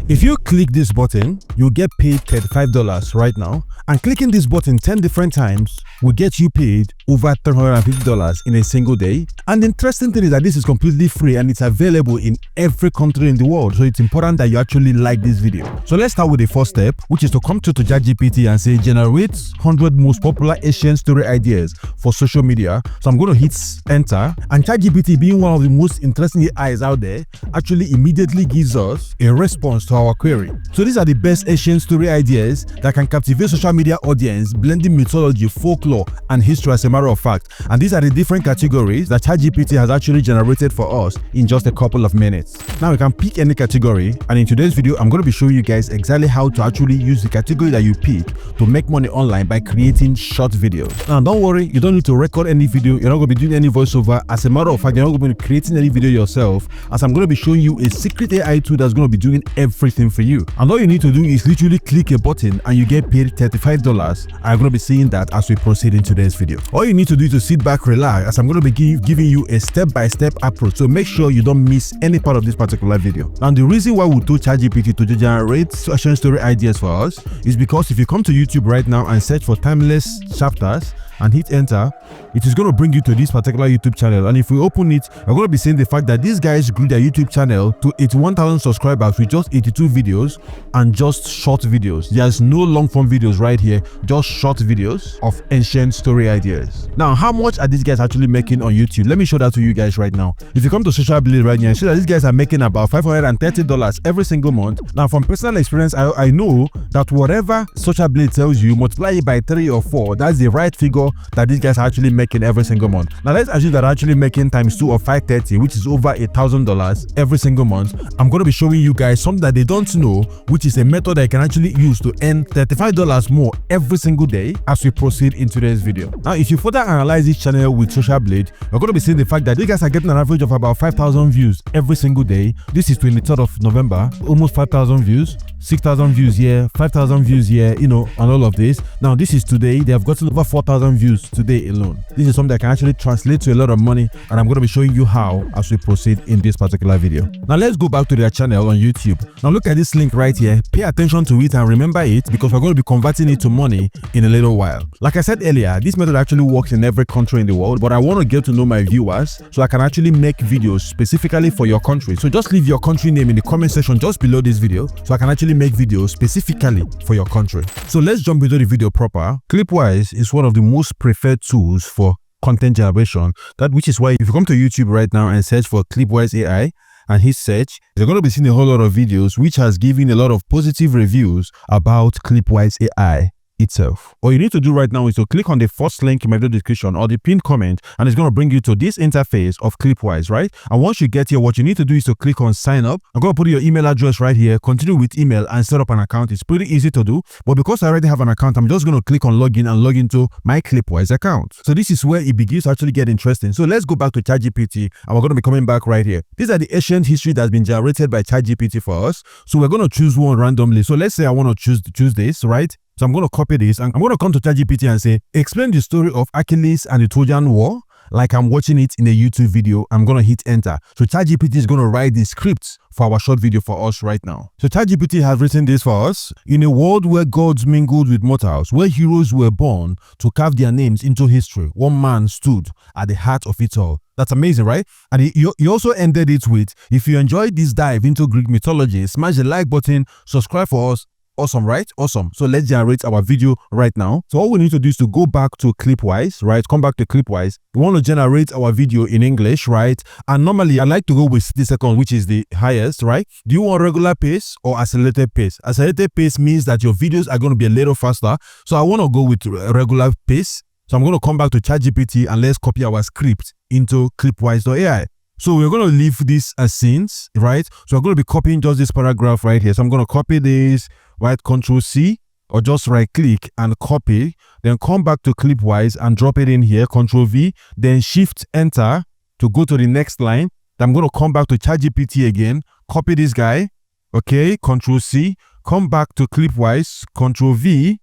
If you click this button, you'll get paid $35 right now, and clicking this button 10 different times will get you paid over $350 in a single day. And the interesting thing is that this is completely free and it's available in every country in the world, so it's important that you actually like this video. So let's start with the first step, which is to come to ChatGPT and say generate 100 most popular Asian story ideas for social media. So I'm going to hit enter, and ChatGPT, being one of the most interesting AIs out there, actually immediately gives us a response to our query. So these are the best Asian story ideas that can captivate social media audience, blending mythology, folklore, and history as a matter of fact. And these are the different categories that ChatGPT has actually generated for us in just a couple of minutes. Now you can pick any category, and in today's video I'm going to be showing you guys exactly how to actually use the category that you pick to make money online by creating short videos. Now don't worry, you don't need to record any video, you're not going to be doing any voiceover. As a matter of fact, you're not going to be creating any video yourself, as I'm going to be showing you a secret AI tool that's going to be doing everything for you. And all you need to do is literally click a button and you get paid $35. I'm going to be seeing that as we proceed in today's video. All you need to do is to sit back, relax, as I'm going to be giving you a step-by-step approach, so make sure you don't miss any part of this particular video. And the reason why we told ChatGPT to generate Asian story ideas for us is because if you come to YouTube right now and search for timeless chapters and hit enter, it is going to bring you to this particular YouTube channel. And if we open it, we're going to be seeing the fact that these guys grew their YouTube channel to 81,000 subscribers with just 82 videos and just short videos. There's no long form videos right here, just short videos of ancient story ideas. Now, how much are these guys actually making on YouTube? Let me show that to you guys right now. If you come to Social Blade right now, you see that these guys are making about $530 every single month. Now, from personal experience, I know that whatever Social Blade tells you, multiply it by 3 or 4, that's the right figure that these guys are actually making every single month. Now let's assume that actually making times 2 of 530, which is over $1,000 every single month. I'm going to be showing you guys something that they don't know, which is a method that you can actually use to earn $35 more every single day as we proceed in today's video. Now if you further analyze this channel with Social Blade, you're going to be seeing the fact that these guys are getting an average of about 5,000 views every single day. This is 23rd of November, almost 5,000 views, 6,000 views here, 5,000 views here, you know, and all of this. Now this is today. They have gotten over 4,000 views today alone. This is something that can actually translate to a lot of money, and I'm going to be showing you how as we proceed in this particular video. Now let's go back to their channel on YouTube. Now look at this link right here. Pay attention to it and remember it, because we're going to be converting it to money in a little while. Like I said earlier, this method actually works in every country in the world, but I want to get to know my viewers so I can actually make videos specifically for your country. So just leave your country name in the comment section just below this video so I can actually make videos specifically for your country. So let's jump into the video proper. Clipwise is one of the most preferred tools for content generation, which is why if you come to YouTube right now and search for Clipwise AI and hit search, you're going to be seeing a whole lot of videos which has given a lot of positive reviews about Clipwise AI itself. All you need to do right now is to click on the first link in my video description or the pinned comment, and it's going to bring you to this interface of Clipwise, right? And once you get here, what you need to do is to click on sign up. I'm going to put your email address right here, continue with email, and set up an account. It's pretty easy to do, but because I already have an account, I'm just going to click on login and log into my Clipwise account. So this is where it begins to actually get interesting. So let's go back to ChatGPT, and we're going to be coming back right here. These are the ancient history that's been generated by ChatGPT for us. So we're going to choose one randomly. So let's say I want to choose this, right? So I'm going to copy this and I'm going to come to ChatGPT and say, explain the story of Achilles and the Trojan War like I'm watching it in a YouTube video. I'm going to hit enter. So ChatGPT is going to write the script for our short video for us right now. So ChatGPT has written this for us. In a world where gods mingled with mortals, where heroes were born to carve their names into history, one man stood at the heart of it all. That's amazing, right? And he also ended it with, if you enjoyed this dive into Greek mythology, smash the like button, subscribe for us. Awesome, right? Awesome. So let's generate our video right now. So all we need to do is to go back to Clipwise, right? Come back to Clipwise. We want to generate our video in English, right? And normally I like to go with 60 seconds, which is the highest, right? Do you want regular pace or accelerated pace? Accelerated pace means that your videos are going to be a little faster. So I want to go with regular pace. So I'm going to come back to ChatGPT and let's copy our script into Clipwise.ai. So we're going to leave this as scenes, right? So we're going to be copying just this paragraph right here. So I'm going to copy this, right? Control C, or just right click and copy. Then come back to Clipwise and drop it in here. Control V, then Shift Enter to go to the next line. Then I'm going to come back to ChatGPT again. Copy this guy. Okay. Control C. Come back to Clipwise. Control V.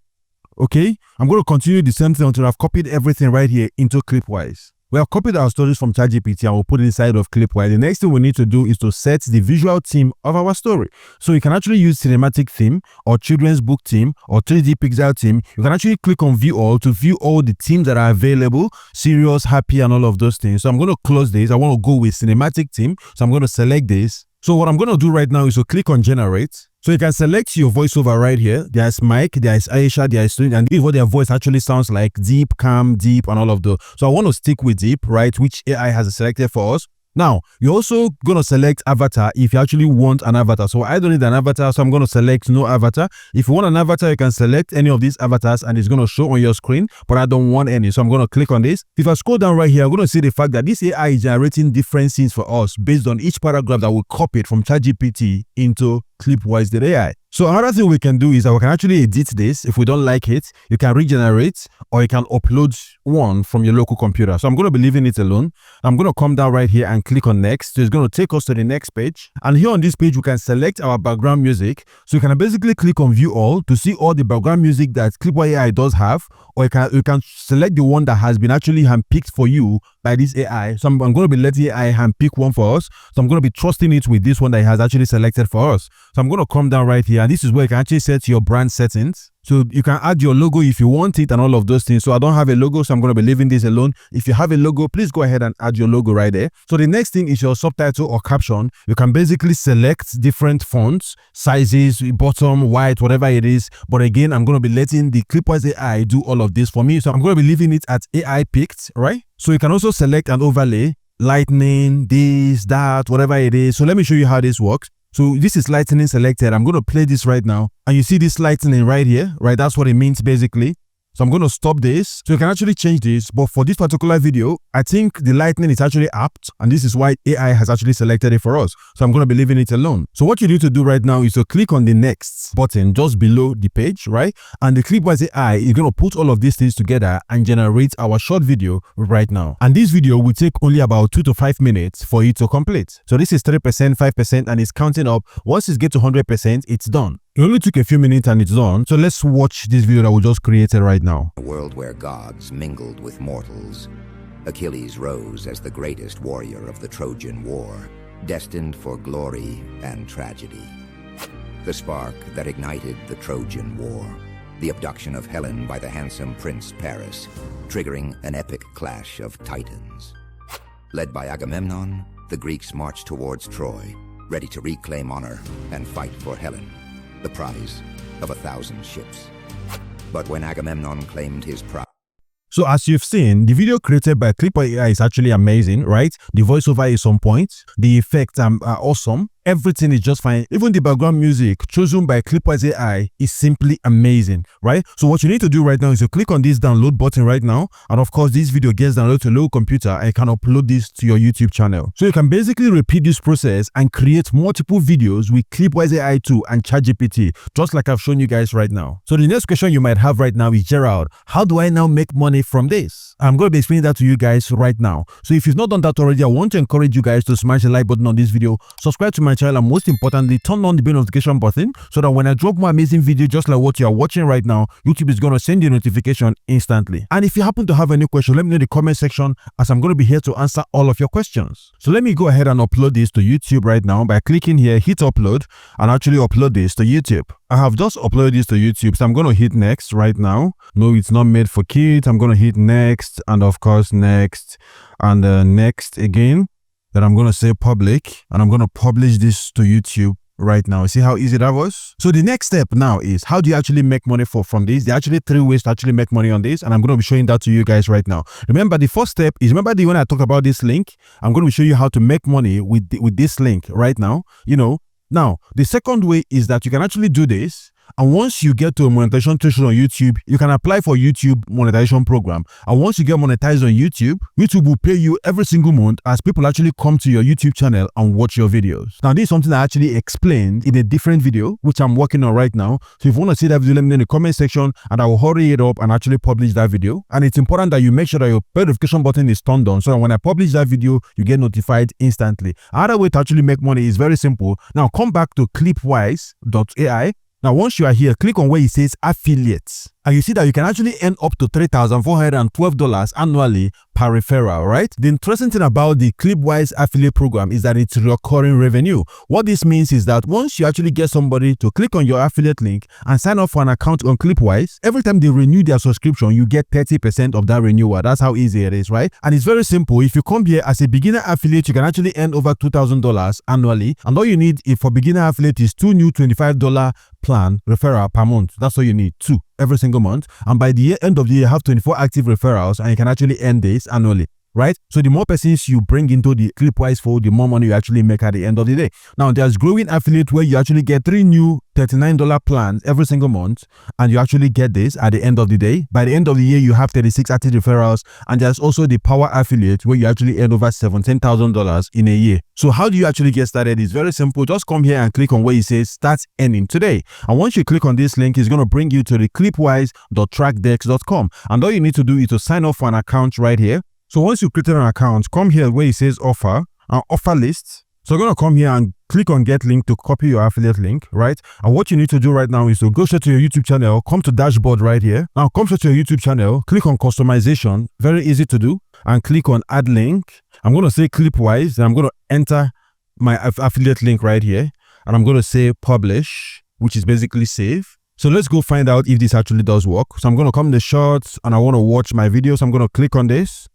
Okay. I'm going to continue the same thing until I've copied everything right here into Clipwise. We have copied our stories from ChatGPT and we'll put it inside of Clipwise. The next thing we need to do is to set the visual theme of our story. So you can actually use cinematic theme or children's book theme or 3D pixel theme. You can actually click on view all to view all the themes that are available, serious, happy, and all of those things. So I'm going to close this. I want to go with cinematic theme. So I'm going to select this. So what I'm going to do right now is to click on generate. So you can select your voiceover right here. There's Mike, there's Aisha, there's Student, and this is what their voice actually sounds like: deep, calm, deep, and all of those. So I want to stick with deep, right, which AI has selected for us. Now, you're also going to select avatar if you actually want an avatar. So I don't need an avatar, so I'm going to select no avatar. If you want an avatar, you can select any of these avatars and it's going to show on your screen, but I don't want any. So I'm going to click on this. If I scroll down right here, I'm going to see the fact that this AI is generating different scenes for us based on each paragraph that we copied from ChatGPT into Clipwise.ai. So another thing we can do is that we can actually edit this. If we don't like it, you can regenerate or you can upload one from your local computer. So I'm going to be leaving it alone. I'm going to come down right here and click on next. So it's going to take us to the next page. And here on this page, we can select our background music. So you can basically click on view all to see all the background music that Clipwise.ai does have, or you can select the one that has been actually handpicked for you by this AI. So I'm going to be letting AI handpick one for us. So I'm going to be trusting it with this one that it has actually selected for us. So I'm going to come down right here, and this is where you can actually set your brand settings. So you can add your logo if you want it and all of those things. So I don't have a logo, so I'm going to be leaving this alone. If you have a logo, please go ahead and add your logo right there. So the next thing is your subtitle or caption. You can basically select different fonts, sizes, bottom, white, whatever it is. But again, I'm going to be letting the Clipwise.ai do all of this for me. So I'm going to be leaving it at AI picked, right? So you can also select an overlay, lightning, this, that, whatever it is. So let me show you how this works. So this is lightning selected. I'm going to play this right now. And you see this lightning right here, right? That's what it means basically. So I'm going to stop this. So you can actually change this. But for this particular video, I think the lightning is actually apt. And this is why AI has actually selected it for us. So I'm going to be leaving it alone. So what you need to do right now is to click on the next button just below the page, right? And the Clipwise.ai is going to put all of these things together and generate our short video right now. And this video will take only about 2 to 5 minutes for it to complete. So this is 3%, 5%, and it's counting up. Once it gets to 100%, it's done. It only took a few minutes and it's done. So let's watch this video that we just created right now. A world where gods mingled with mortals, Achilles rose as the greatest warrior of the Trojan War, destined for glory and tragedy. The spark that ignited the Trojan War, the abduction of Helen by the handsome Prince Paris, triggering an epic clash of titans. Led by Agamemnon, the Greeks marched towards Troy, ready to reclaim honor and fight for Helen, the prize of 1,000 ships. But when Agamemnon claimed his prize... So as you've seen, the video created by Clipwise.ai is actually amazing, right? The voiceover is on point. The effects are awesome. Everything is just fine. Even the background music chosen by Clipwise.ai is simply amazing, right? So what you need to do right now is to click on this download button right now. And of course, this video gets downloaded to a local computer and you can upload this to your YouTube channel. So you can basically repeat this process and create multiple videos with Clipwise.ai 2 and ChatGPT, just like I've shown you guys right now. So the next question you might have right now is, Gerald, how do I now make money from this? I'm going to be explaining that to you guys right now. So if you've not done that already, I want to encourage you guys to smash the like button on this video, subscribe to my channel, and most importantly, turn on the bell notification button so that when I drop more amazing video just like what you are watching right now, YouTube is going to send you a notification instantly. And if you happen to have any question, let me know in the comment section, as I'm going to be here to answer all of your questions. So let me go ahead and upload this to YouTube right now by clicking here, hit upload, and actually upload this to YouTube. I have just uploaded this to YouTube, so I'm going to hit next right now. No, it's not made for kids. I'm going to hit next, and of course next, and next again. Then I'm going to say public, and I'm going to publish this to YouTube right now. See how easy that was? So the next step now is, how do you actually make money from this? There are actually 3 ways to actually make money on this, and I'm going to be showing that to you guys right now. Remember, the first step is, remember when I talked about this link? I'm going to show you how to make money with this link right now. Now, the second way is that you can actually do this, and once you get to a monetization threshold on YouTube, you can apply for YouTube monetization program. And once you get monetized on YouTube, YouTube will pay you every single month as people actually come to your YouTube channel and watch your videos. Now, this is something I actually explained in a different video, which I'm working on right now. So if you want to see that video, let me know in the comment section, and I will hurry it up and actually publish that video. And it's important that you make sure that your bell notification button is turned on, so that when I publish that video, you get notified instantly. Another way to actually make money is very simple. Now, come back to Clipwise.ai. Now, once you are here, click on where it says affiliates. And you see that you can actually earn up to $3,412 annually per referral, right? The interesting thing about the Clipwise affiliate program is that it's recurring revenue. What this means is that once you actually get somebody to click on your affiliate link and sign up for an account on Clipwise, every time they renew their subscription, you get 30% of that renewal. That's how easy it is, right? And it's very simple. If you come here as a beginner affiliate, you can actually earn over $2,000 annually. And all you need for beginner affiliate is 2 new $25 plan referral per month. That's all you need, 2 every single month. And by the end of the year, you have 24 active referrals and you can actually earn this annually, right? So the more persons you bring into the Clipwise fold, the more money you actually make at the end of the day. Now, there's growing affiliate where you actually get 3 new $39 plans every single month, and you actually get this at the end of the day. By the end of the year, you have 36 active referrals, and there's also the power affiliate where you actually earn over $17,000 in a year. So how do you actually get started? It's very simple. Just come here and click on where it says start earning today. And once you click on this link, it's going to bring you to the clipwise.trackdex.com. And all you need to do is to sign up for an account right here. So once you created an account, come here where it says offer and offer list. So you're going to come here and click on get link to copy your affiliate link, right? And what you need to do right now is to go straight to your YouTube channel, come to dashboard right here. Now come straight to your YouTube channel, click on customization, very easy to do, and click on add link. I'm going to say Clipwise, and I'm going to enter my affiliate link right here. And I'm going to say publish, which is basically save. So let's go find out if this actually does work. So I'm going to come to the shorts and I want to watch my video. So I'm going to click on this.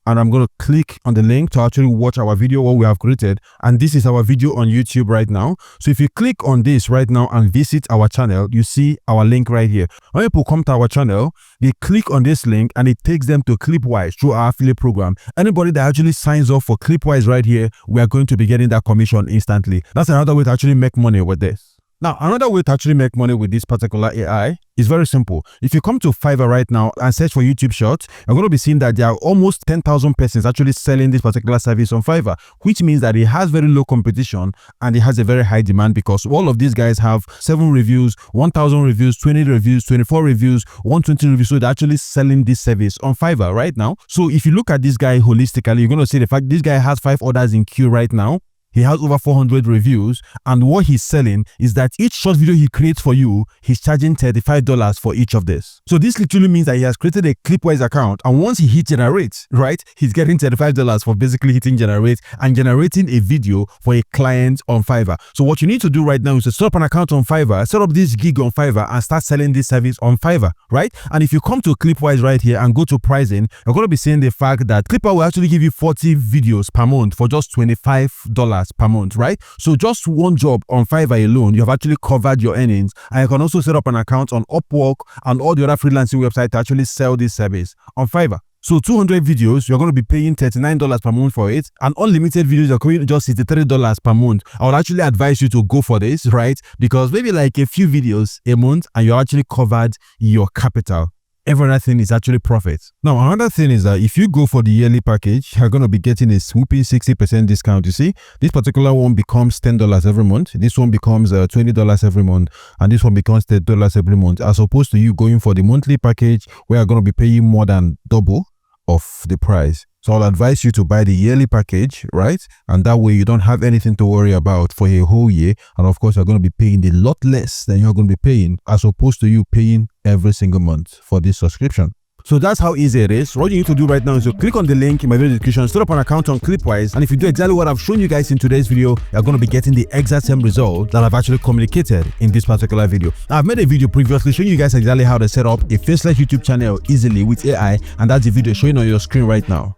And I'm going to click on the link to actually watch our video, what we have created. And this is our video on YouTube right now. So if you click on this right now and visit our channel, you see our link right here. When people come to our channel, they click on this link and it takes them to Clipwise through our affiliate program. Anybody that actually signs up for Clipwise right here, we are going to be getting that commission instantly. That's another way to actually make money with this. Now, another way to actually make money with this particular AI is very simple. If you come to Fiverr right now and search for YouTube Shorts, you're going to be seeing that there are almost 10,000 persons actually selling this particular service on Fiverr, which means that it has very low competition and it has a very high demand because all of these guys have 7 reviews, 1,000 reviews, 20 reviews, 24 reviews, 120 reviews. So they're actually selling this service on Fiverr right now. So if you look at this guy holistically, you're going to see the fact this guy has 5 orders in queue right now. He has over 400 reviews, and what he's selling is that each short video he creates for you, he's charging $35 for each of this. So this literally means that he has created a Clipwise account, and once he hits generate, right, he's getting $35 for basically hitting generate and generating a video for a client on Fiverr. So what you need to do right now is to set up an account on Fiverr, set up this gig on Fiverr, and start selling this service on Fiverr, right? And if you come to Clipwise right here and go to pricing, you're going to be seeing the fact that Clipwise will actually give you 40 videos per month for just $25 per month, right? So just one job on Fiverr alone, you have actually covered your earnings, and you can also set up an account on Upwork and all the other freelancing websites to actually sell this service on Fiverr. So 200 videos, you're going to be paying $39 per month for it, and unlimited videos are going to just $63 per month. I would actually advise you to go for this, right? Because maybe like a few videos a month and you actually covered your capital. Every other thing is actually profit. Now, another thing is that if you go for the yearly package, you're going to be getting a swooping 60% discount. You see, this particular one becomes $10 every month. This one becomes $20 every month. And this one becomes $30 every month. As opposed to you going for the monthly package where you're going to be paying more than double of the price. So I'll advise you to buy the yearly package, right? And that way you don't have anything to worry about for a whole year. And of course, you're going to be paying a lot less than you're going to be paying as opposed to you paying every single month for this subscription. So that's how easy it is. What you need to do right now is to click on the link in my video description, set up an account on Clipwise, and if you do exactly what I've shown you guys in today's video, you're going to be getting the exact same result that I've actually communicated in this particular video. Now, I've made a video previously showing you guys exactly how to set up a faceless YouTube channel easily with AI, and that's the video showing on your screen right now.